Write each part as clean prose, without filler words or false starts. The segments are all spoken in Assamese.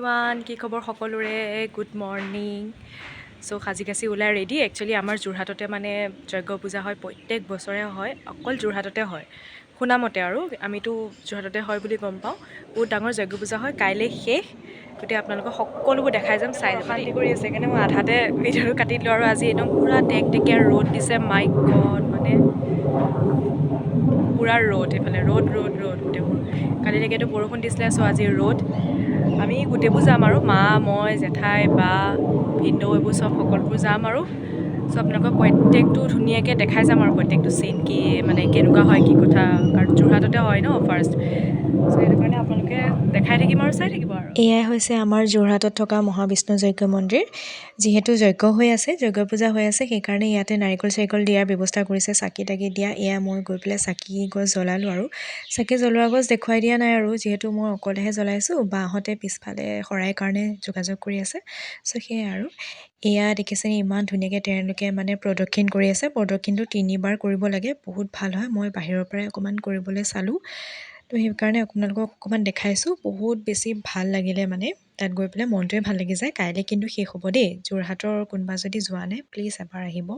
এভৰিৱান, কি খবৰ সকলোৰে? Good morning. চ' সাজি কাচি ওলাই ৰেডি। একচুৱেলি আমাৰ যোৰহাটতে মানে যজ্ঞ পূজা হয়, প্ৰত্যেক বছৰে হয়, অকল যোৰহাটতে হয়। শুনামতে আৰু আমিতো যোৰহাটতে হয় বুলি গম পাওঁ। বহুত ডাঙৰ যজ্ঞ পূজা হয়, কাইলৈ শেষ। গতিকে আপোনালোকক সকলোবোৰ দেখাই যাম, চাই যাব। অশান্তি কৰি আছে সেইকাৰণে মই আধাতে ভিডিঅ'টো কাটি দিলোঁ। আৰু আজি একদম পূৰা টেকটেকীয়া ৰ'দ দিছে, মাই গড, মানে পূৰা ৰ'দ এইফালে, ৰ'দ গোটেইবোৰ। কালিলৈকেতো বৰষুণ দিছিলে, চ' আজি ৰ'দ। আমি গোটেইবোৰ যাম আৰু মা, মই, জেঠাই, বা, ভিনদেউ, এইবোৰ চব সকলোবোৰ যাম আৰু চ' আপোনালোকক প্ৰত্যেকটো ধুনীয়াকৈ দেখাই যাম আৰু প্ৰত্যেকটো চিন কি মানে কেনেকুৱা হয়, কি কথা, কাৰণ যোৰহাটতে হয় ন ফাৰ্ষ্ট। চ' সেইটো কাৰণে আপোনালোকে দেখাই থাকিম আৰু চাই থাকিব আৰু। এয়াই হৈছে আমাৰ যোৰহাটত থকা মহাবিষ্ণু যজ্ঞ মন্দিৰ। যিহেতু যজ্ঞ হৈ আছে, যজ্ঞ পূজা হৈ আছে, সেইকাৰণে ইয়াতে নাৰিকল চাৰিকল দিয়াৰ ব্যৱস্থা কৰিছে, চাকি তাকি দিয়া। এয়া মই গৈ পেলাই চাকি গছ জ্বলালোঁ আৰু চাকি জ্বলোৱা গছ দেখুৱাই দিয়া নাই আৰু যিহেতু মই অকলেহে জ্বলাইছোঁ। বাহঁতে পিছফালে শৰাই কাৰণে যোগাযোগ কৰি আছে। চ' সেয়াই আৰু এয়া দেখিছে ইমান ধুনীয়াকৈ তেওঁলোকে মানে প্ৰদক্ষিণ কৰি আছে। প্ৰদক্ষিণটো 3বাৰ কৰিব লাগে, বহুত ভাল হয়। মই বাহিৰৰ পৰাই অকণমান কৰিবলৈ চালোঁ, তো সেইকাৰণে আপোনালোকক অকণমান দেখাইছোঁ। বহুত বেছি ভাল লাগিলে মানে তাত গৈ পেলাই, মনটোৱে ভাল লাগি যায়। কাইলৈ কিন্তু শেষ হ'ব দেই। যোৰহাটৰ কোনোবা যদি যোৱা নাই, প্লিজ এবাৰ আহিব।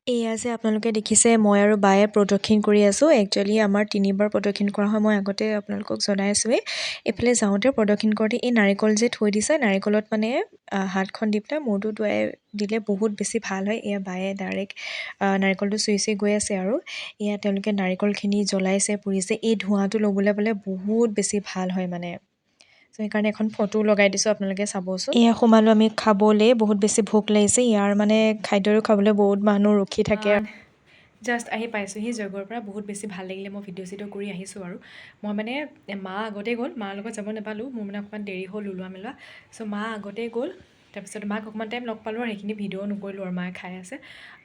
এয়া যে আপোনালোকে দেখিছে, মই আৰু বায়ে প্ৰদক্ষিণ কৰি আছোঁ। একচুৱেলি আমাৰ 3বাৰ প্ৰদক্ষিণ কৰা হয়, মই আগতে আপোনালোকক জনাইছোঁৱেই। এইফালে যাওঁতে প্ৰদক্ষিণ কৰোঁতে এই নাৰিকল যে থৈ দিছে, নাৰিকলত মানে হাতখন দি পেলাই মূৰটো ধুৱাই দিলে বহুত বেছি ভাল হয়। এয়া বায়ে ডাইৰেক্ট নাৰিকলটো চুই চুই গৈ আছে আৰু এয়া তেওঁলোকে নাৰিকলখিনি জ্বলাইছে, পুৰিছে। এই ধোঁৱাটো ল'বলৈ পালে বহুত বেছি ভাল হয় মানে। চ' সেইকাৰণে এখন ফটো লগাই দিছোঁ, আপোনালোকে চাবচোন। এয়া সোমালোঁ আমি খাবলৈ, বহুত বেছি ভোক লাগিছে। ইয়াৰ মানে খাদ্যটো খাবলৈ বহুত মানুহ ৰখি থাকে। জাষ্ট আহি পাইছোঁহি যজ্ঞৰ পৰা, বহুত বেছি ভাল লাগিলে। মই ভিডিঅ' চিডিঅ' কৰি আহিছোঁ আৰু মই মানে মা আগতেই গ'ল, মাৰ লগত যাব নাপালোঁ, মোৰ মানে অকণমান দেৰি হ'ল ওলোৱা মেলোৱা। চ' মা আগতেই গ'ল, তাৰপিছত মাক অকণমান টাইম লগ পালোঁ আৰু সেইখিনি ভিডিঅ' নকৰিলোঁ আৰু মায়ে খাই আছে।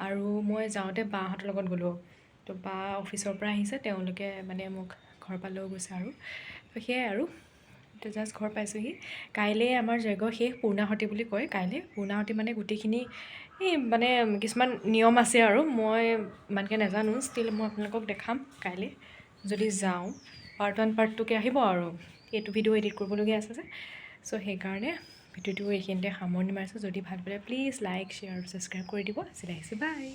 আৰু মই যাওঁতে বাহঁতৰ লগত গ'লোঁ, তো বা অফিচৰ পৰা আহিছে, তেওঁলোকে মানে মোক ঘৰ পৰা লৈ গৈছে আৰু সেয়াই আৰু তো জাষ্ট ঘৰ পাইছোঁহি। কাইলৈ আমাৰ যজ্ঞ শেষ, পূৰ্ণাহুতি বুলি কয়। কাইলৈ পূৰ্ণাহুতি মানে গোটেইখিনি এই মানে কিছুমান নিয়ম আছে আৰু মই ইমানকৈ নাজানো। ষ্টিল মই আপোনালোকক দেখাম কাইলৈ যদি যাওঁ। পাৰ্ট 1 পাৰ্ট 2কৈ আহিব আৰু এইটো ভিডিঅ' এডিট কৰিবলগীয়া আছে যে, চ' সেইকাৰণে ভিডিঅ'টো এইখিনিতে সামৰণি মাৰিছোঁ। যদি ভাল পালে প্লিজ লাইক, শ্বেয়াৰ আৰু ছাবস্ক্ৰাইব কৰি দিব। আজিলৈ আহিছোঁ, বাই।